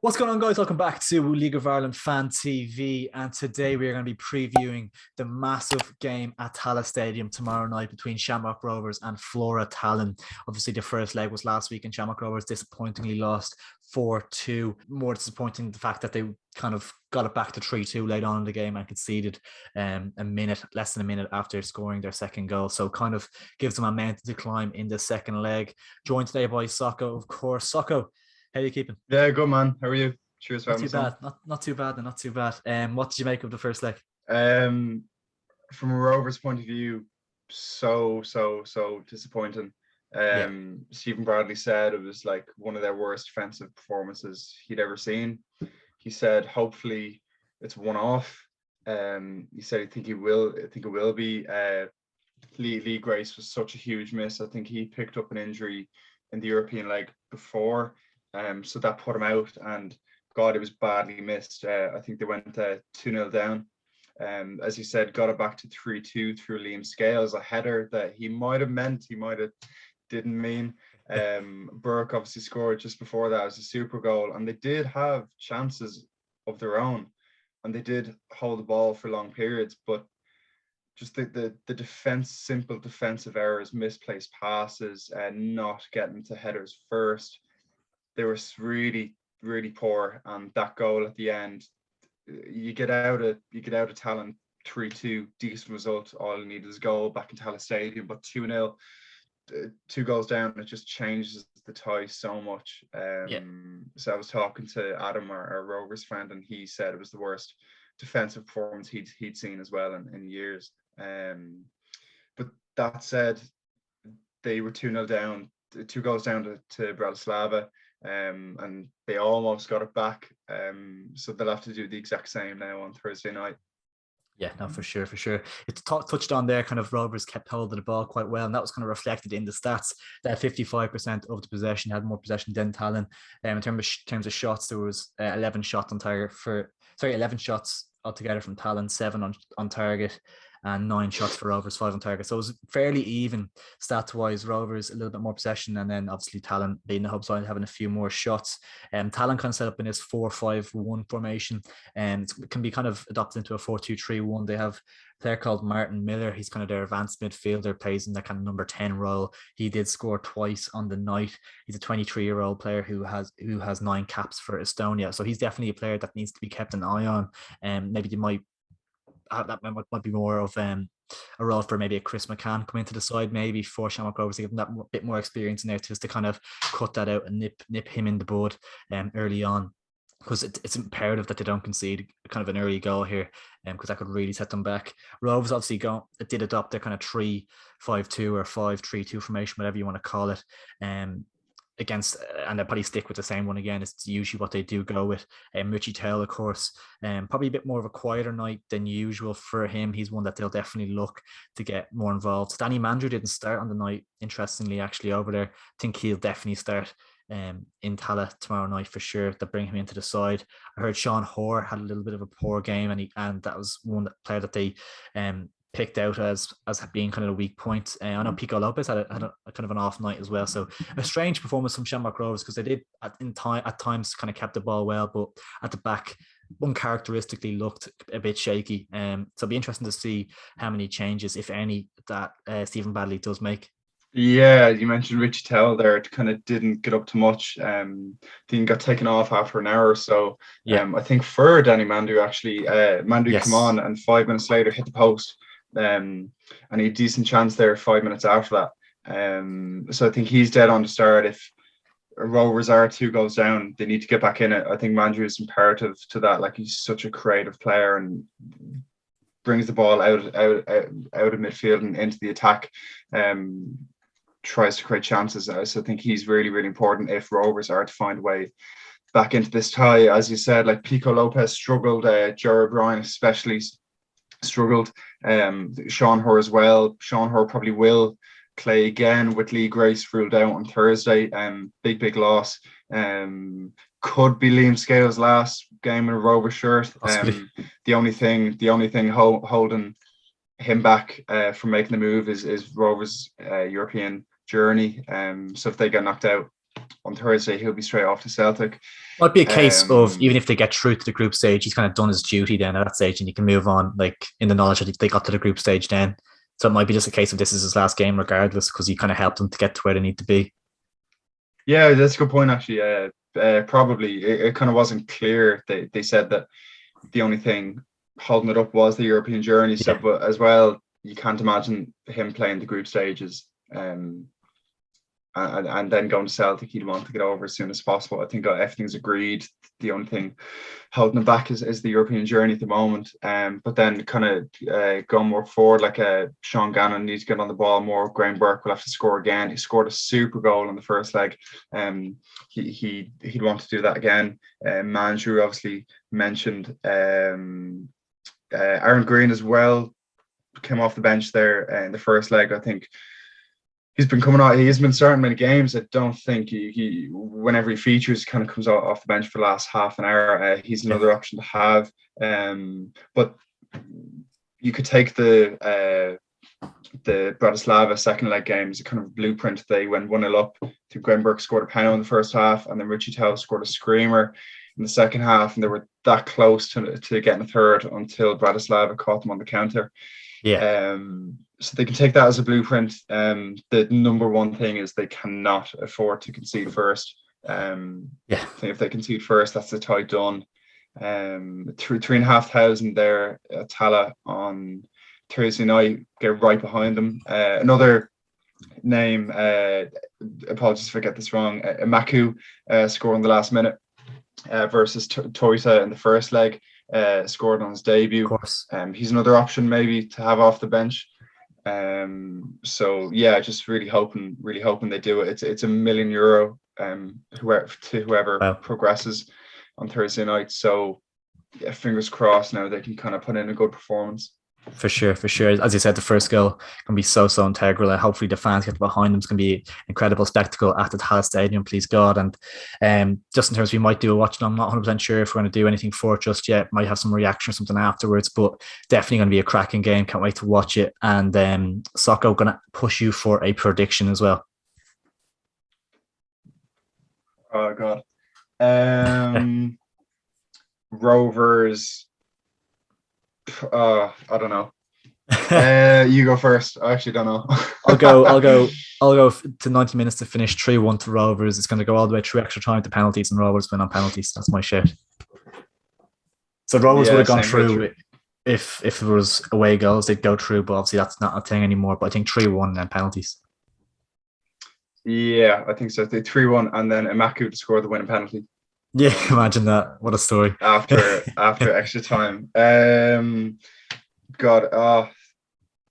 What's going on, guys? Welcome back to League of Ireland Fan TV. And today we are going to be previewing the massive game at Tallaght Stadium tomorrow night between Shamrock Rovers and Flora Tallinn. Obviously, the first leg was last week and Shamrock Rovers disappointingly lost 4-2. More disappointing the fact that they kind of got it back to 3-2 late on in the game and conceded less than a minute after scoring their second goal. So kind of gives them a momentum to climb in the second leg. Joined today by Socko, of course. Socko, how are you keeping? Yeah, good man. How are you? Cheers for Not having too us on. bad. Not too bad. Not too bad. What did you make of the first leg? Um, from a Rovers point of view, so disappointing. Yeah. Stephen Bradley said it was like one of their worst defensive performances he'd ever seen. He said hopefully it's one off. He said I think it will be. Lee Grace was such a huge miss. I think he picked up an injury in the European leg before. So that put him out, and God, it was badly missed. I think they went 2-0 down. As you said, got it back to 3-2 through Liam Scales, a header that he might have meant, he might have didn't mean. Burke obviously scored just before that as a super goal, and they did have chances of their own, and they did hold the ball for long periods, but just the simple defensive errors, misplaced passes, and not getting to headers first. They were really, really poor, and that goal at the end, you get out of Tallinn 3-2, decent result. All you need is a goal back in Tallaght Stadium, but 2-0, two goals down, it just changes the tie so much. Yeah. So I was talking to Adam, our Rovers friend, and he said it was the worst defensive performance he'd seen as well in years. But that said, they were 2-0 down, two goals down to Bratislava. And they almost got it back. So they'll have to do the exact same now on Thursday night. Yeah, no, for sure, for sure. It's touched on there, kind of Rovers kept hold of the ball quite well, and that was kind of reflected in the stats that 55% of the possession had more possession than Tallinn. In terms of shots, there was 11 shots on target 11 shots altogether from Tallinn, 7 on target, and 9 shots for Rovers, 5 on target. So it was fairly even stats wise. Rovers a little bit more possession, and then obviously Tallinn being the hub side having a few more shots. Tallinn kind of set up in this 4-5-1 formation, and it can be kind of adopted into a 4-2-3-1. They have a player called Martin Miller. He's kind of their advanced midfielder, plays in that kind of number 10 role. He did score twice on the night. He's a 23-year-old player who has 9 caps for Estonia. So he's definitely a player that needs to be kept an eye on. And maybe they might might be more of a role for maybe a Chris McCann come into the side, maybe for Shamrock Rovers to give them that bit more experience in there, just to kind of cut that out and nip him in the bud early on. Because it's imperative that they don't concede kind of an early goal here, because that could really set them back. Rovers obviously did adopt their kind of 3-5-2 or 5-3-2 formation, whatever you want to call it. Against, and they'll probably stick with the same one again. It's usually what they do go with. Richie Tell, of course, probably a bit more of a quieter night than usual for him. He's one that they'll definitely look to get more involved. Danny Mandrew didn't start on the night, interestingly, actually, over there. I think he'll definitely start in Tallaght tomorrow night for sure, to bring him into the side. I heard Sean Hoare had a little bit of a poor game, and that was one player that they picked out as being kind of a weak point. I know Pico Lopez had a kind of an off night as well. So a strange performance from Shamrock Rovers, because they did at times kind of kept the ball well, but at the back uncharacteristically looked a bit shaky. So it'll be interesting to see how many changes, if any, that Stephen Bradley does make. Yeah, you mentioned Richie Tell there. It kind of didn't get up to much. Didn't got taken off after an hour or so. Yeah. I think for Danny Mandu, actually, Mandu came Yes. on and 5 minutes later hit the post. And he had a decent chance there 5 minutes after that. So I think he's dead on the start. If Rovers are 2 goals down, they need to get back in it. I think Mandrew is imperative to that. Like, he's such a creative player and brings the ball out of midfield and into the attack. Tries to create chances. So I think he's really, really important if Rovers are to find a way back into this tie. As you said, like, Pico Lopez struggled, Jared Bryan especially struggled, Sean Hoare as well. Sean Hoare probably will play again with Lee Grace ruled out on Thursday. Big loss. Could be Liam Scales' last game in a Rover shirt. The only thing holding him back from making the move is Rovers' European journey. So if they get knocked out, on Thursday he'll be straight off to Celtic. Might be a case of even if they get through to the group stage, he's kind of done his duty then at that stage, and he can move on, like in the knowledge that they got to the group stage then. So it might be just a case of this is his last game regardless, because he kind of helped them to get to where they need to be. Yeah, that's a good point actually. Probably it kind of wasn't clear. They said that the only thing holding it up was the European journey. So, but as well, you can't imagine him playing the group stages. And then going to Celtic, he'd want to get over as soon as possible. I think everything's agreed. The only thing holding him back is the European journey at the moment. But then kind of going more forward, like Sean Gannon needs to get on the ball more. Graham Burke will have to score again. He scored a super goal in the first leg. He'd want to do that again. Mandrew obviously mentioned. Aaron Green as well came off the bench there in the first leg. I think he's been coming out. He has been starting many games. I don't think he whenever he features, kind of comes off the bench for the last half an hour. He's another option to have. But you could take the Bratislava second leg game as a kind of blueprint. They went 1-0 up. Graham Burke scored a penalty in the first half, and then Richie Tell scored a screamer in the second half, and they were that close to getting a third until Bratislava caught them on the counter. Yeah. So they can take that as a blueprint. The number one thing is they cannot afford to concede first. I think if they concede first, that's the tie done. 3,500 there at Tala on Thursday night, get right behind them. Another name, apologies if I get this wrong, Maku scored in the last minute versus Toita in the first leg, scored on his debut. Of course. He's another option maybe to have off the bench. So yeah, just really hoping they do it. It's €1 million whoever progresses on Thursday night. So yeah, fingers crossed now they can kind of put in a good performance. For sure. As you said, the first goal can be so integral, and hopefully the fans get behind them. It's going to be an incredible spectacle at the Tallinn Stadium, please God. And just in terms of we might do a watch, I'm not 100% sure if we're going to do anything for it just yet. Might have some reaction or something afterwards, but definitely going to be a cracking game. Can't wait to watch it. And Socko, going to push you for a prediction as well. Oh God. Rovers. I don't know. You go first. I actually don't know. I'll go to 90 minutes to finish 3-1 to Rovers. It's going to go all the way through extra time to penalties, and Rovers win on penalties. That's my shit. So Rovers would have gone through if it was away goals. They'd go through, but obviously that's not a thing anymore. But I think 3-1 and penalties. Yeah, I think so. They 3-1 and then Imaku to score the winning penalty. Yeah, imagine that. What a story. After extra time.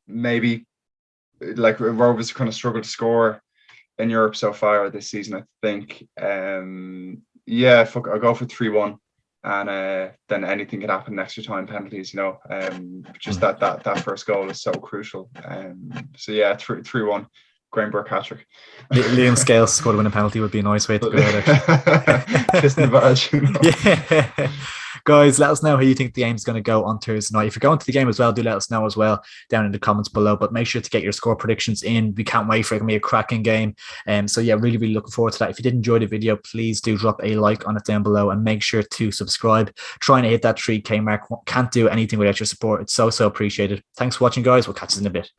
Maybe like Rovers kind of struggled to score in Europe so far this season, I think. I'll go for 3-1, and then anything could happen in extra time, penalties, just that first goal is so crucial. 3-1. Graham Burke hat-trick. Liam Scales scored a winning penalty would be a nice way to go out. Kissing the badge. Yeah. Guys, let us know how you think the game's going to go on Thursday night. If you're going to the game as well, do let us know as well down in the comments below. But make sure to get your score predictions in. We can't wait for it. It's going to be a cracking game. Really, really looking forward to that. If you did enjoy the video, please do drop a like on it down below and make sure to subscribe. Trying to hit that 3K mark. Can't do anything without your support. It's so appreciated. Thanks for watching, guys. We'll catch you in a bit.